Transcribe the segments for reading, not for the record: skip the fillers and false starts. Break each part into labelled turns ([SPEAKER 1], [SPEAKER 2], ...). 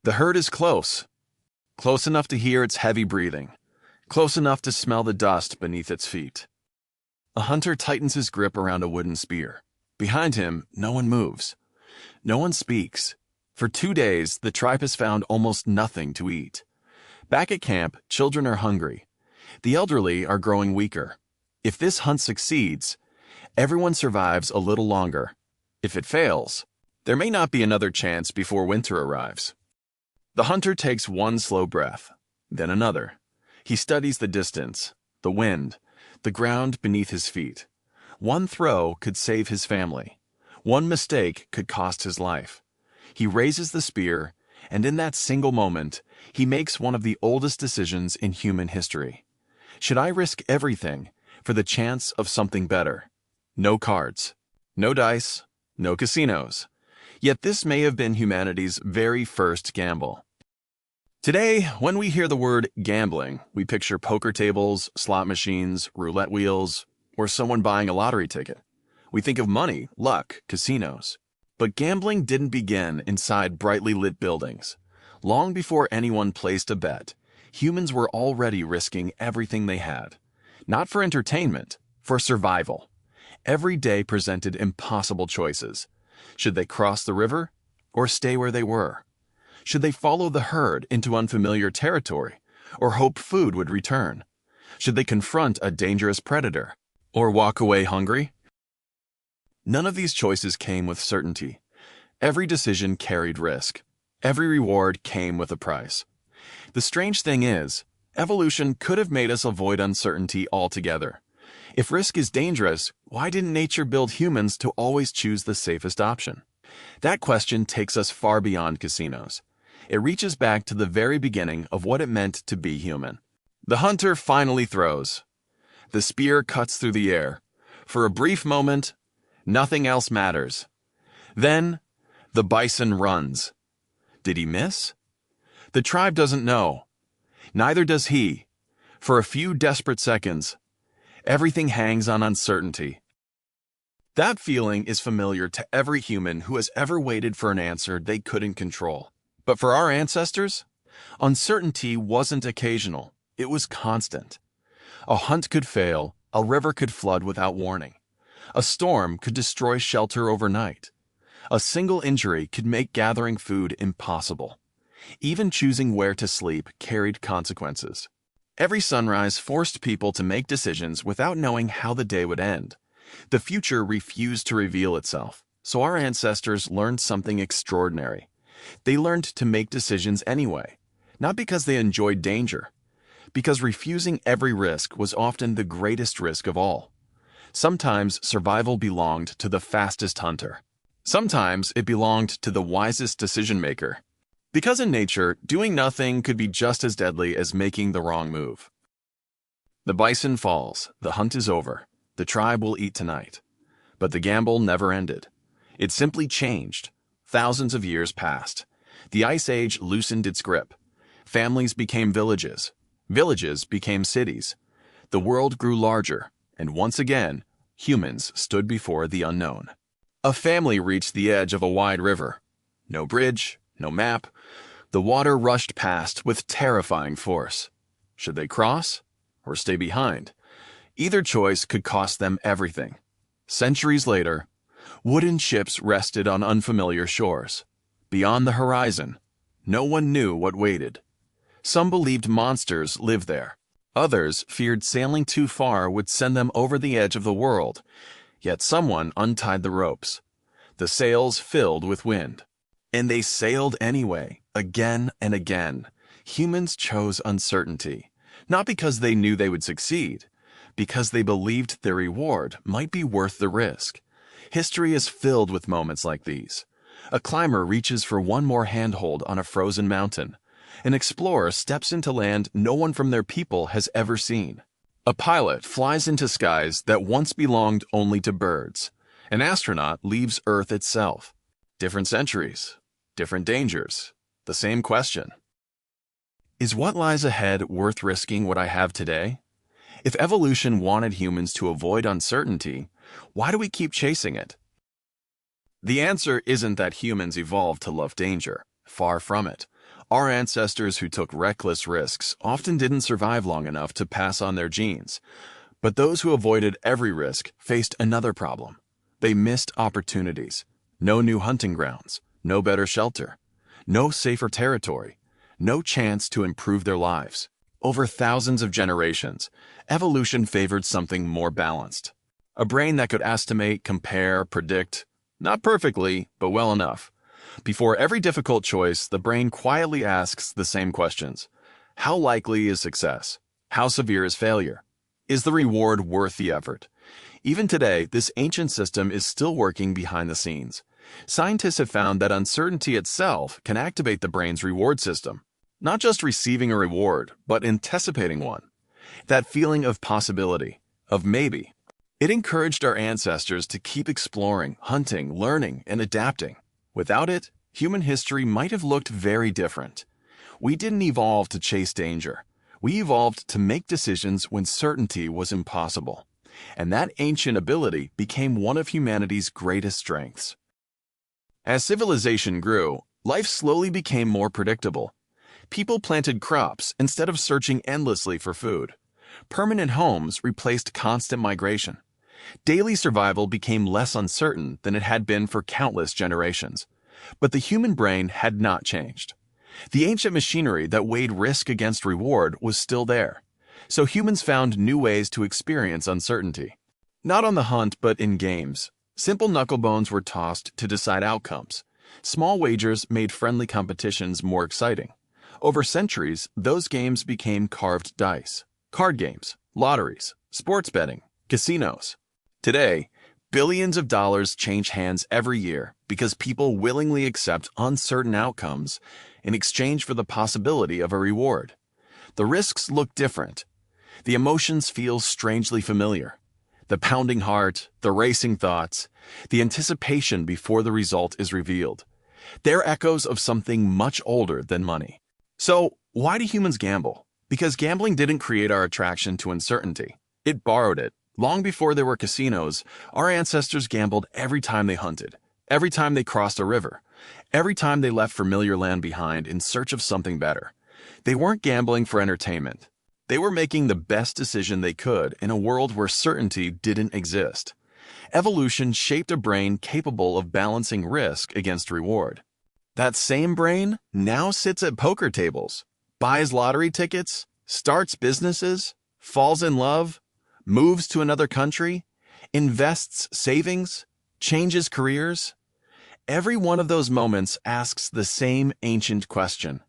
[SPEAKER 1] The herd is close, close enough to hear its heavy breathing, close enough to smell the dust beneath its feet. A hunter tightens his grip around a wooden spear. Behind him, no one moves. No one speaks. For 2 days, the tribe has found almost nothing to eat. Back at camp, children are hungry. The elderly are growing weaker. If this hunt succeeds, everyone survives a little longer. If it fails, there may not be another chance before winter arrives. The hunter takes one slow breath, then another. He studies the distance, the wind, the ground beneath his feet. One throw could save his family. One mistake could cost his life. He raises the spear, and in that single moment, he makes one of the oldest decisions in human history. Should I risk everything for the chance of something better? No cards, no dice, no casinos. Yet this may have been humanity's very first gamble. Today, when we hear the word gambling, we picture poker tables, slot machines, roulette wheels, or someone buying a lottery ticket. We think of money, luck, casinos. But gambling didn't begin inside brightly lit buildings. Long before anyone placed a bet, humans were already risking everything they had. Not for entertainment, for survival. Every day presented impossible choices. Should they cross the river or stay where they were? Should they follow the herd into unfamiliar territory or hope food would return? Should they confront a dangerous predator or walk away hungry? None of these choices came with certainty. Every decision carried risk. Every reward came with a price. The strange thing is, evolution could have made us avoid uncertainty altogether. If risk is dangerous, why didn't nature build humans to always choose the safest option? That question takes us far beyond casinos. It reaches back to the very beginning of what it meant to be human. The hunter finally throws. The spear cuts through the air. For a brief moment, nothing else matters. Then, the bison runs. Did he miss? The tribe doesn't know. Neither does he. For a few desperate seconds, everything hangs on uncertainty. That feeling is familiar to every human who has ever waited for an answer they couldn't control. But for our ancestors, uncertainty wasn't occasional. It was constant. A hunt could fail, a river could flood without warning. A storm could destroy shelter overnight. A single injury could make gathering food impossible. Even choosing where to sleep carried consequences. Every sunrise forced people to make decisions without knowing how the day would end. The future refused to reveal itself, so our ancestors learned something extraordinary. They learned to make decisions anyway, not because they enjoyed danger, because refusing every risk was often the greatest risk of all. Sometimes survival belonged to the fastest hunter. Sometimes it belonged to the wisest decision-maker. Because in nature, doing nothing could be just as deadly as making the wrong move. The bison falls, the hunt is over, the tribe will eat tonight. But the gamble never ended. It simply changed. Thousands of years passed. The Ice Age loosened its grip. Families became villages. Villages became cities. The world grew larger, and once again, humans stood before the unknown. A family reached the edge of a wide river. No bridge, no map. The water rushed past with terrifying force. Should they cross or stay behind? Either choice could cost them everything. Centuries later, wooden ships rested on unfamiliar shores. Beyond the horizon, no one knew what waited. Some believed monsters lived there. Others feared sailing too far would send them over the edge of the world. Yet someone untied the ropes. The sails filled with wind. And they sailed anyway, again and again. Humans chose uncertainty, not because they knew they would succeed, because they believed their reward might be worth the risk. History is filled with moments like these. A climber reaches for one more handhold on a frozen mountain. An explorer steps into land no one from their people has ever seen. A pilot flies into skies that once belonged only to birds. An astronaut leaves Earth itself. Different centuries, different dangers, the same question. Is what lies ahead worth risking what I have today? If evolution wanted humans to avoid uncertainty, why do we keep chasing it? The answer isn't that humans evolved to love danger. Far from it. Our ancestors who took reckless risks often didn't survive long enough to pass on their genes. But those who avoided every risk faced another problem. They missed opportunities. No new hunting grounds, no better shelter, no safer territory, no chance to improve their lives. Over thousands of generations, evolution favored something more balanced. A brain that could estimate, compare, predict, not perfectly, but well enough. Before every difficult choice, the brain quietly asks the same questions. How likely is success? How severe is failure? Is the reward worth the effort? Even today, this ancient system is still working behind the scenes. Scientists have found that uncertainty itself can activate the brain's reward system. Not just receiving a reward, but anticipating one. That feeling of possibility, of maybe. It encouraged our ancestors to keep exploring, hunting, learning, and adapting. Without it, human history might have looked very different. We didn't evolve to chase danger. We evolved to make decisions when certainty was impossible. And that ancient ability became one of humanity's greatest strengths. As civilization grew, life slowly became more predictable. People planted crops instead of searching endlessly for food. Permanent homes replaced constant migration. Daily survival became less uncertain than it had been for countless generations. But the human brain had not changed. The ancient machinery that weighed risk against reward was still there. So humans found new ways to experience uncertainty. Not on the hunt, but in games. Simple knucklebones were tossed to decide outcomes. Small wagers made friendly competitions more exciting. Over centuries, those games became carved dice. Card games, lotteries, sports betting, casinos. Today, billions of dollars change hands every year because people willingly accept uncertain outcomes in exchange for the possibility of a reward. The risks look different. The emotions feel strangely familiar. The pounding heart, the racing thoughts, the anticipation before the result is revealed. They're echoes of something much older than money. So, why do humans gamble? Because gambling didn't create our attraction to uncertainty. It borrowed it. Long before there were casinos, our ancestors gambled every time they hunted, every time they crossed a river, every time they left familiar land behind in search of something better. They weren't gambling for entertainment. They were making the best decision they could in a world where certainty didn't exist. Evolution shaped a brain capable of balancing risk against reward. That same brain now sits at poker tables, buys lottery tickets, starts businesses, falls in love, moves to another country, invests savings, changes careers. Every one of those moments asks the same ancient question.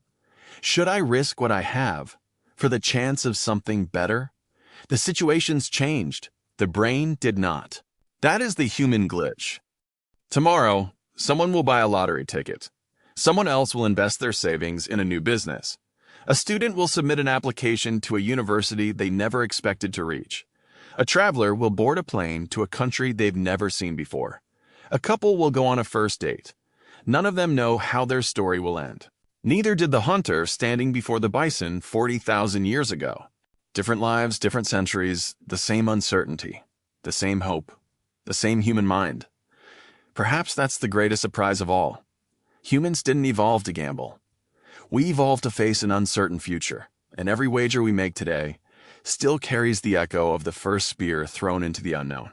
[SPEAKER 1] Should I risk what I have for the chance of something better? The situation's changed. The brain did not. That is the human glitch. Tomorrow, someone will buy a lottery ticket. Someone else will invest their savings in a new business. A student will submit an application to a university they never expected to reach. A traveler will board a plane to a country they've never seen before. A couple will go on a first date. None of them know how their story will end. Neither did the hunter standing before the bison 40,000 years ago. Different lives, different centuries, the same uncertainty, the same hope, the same human mind. Perhaps that's the greatest surprise of all. Humans didn't evolve to gamble. We evolved to face an uncertain future, and every wager we make today still carries the echo of the first spear thrown into the unknown.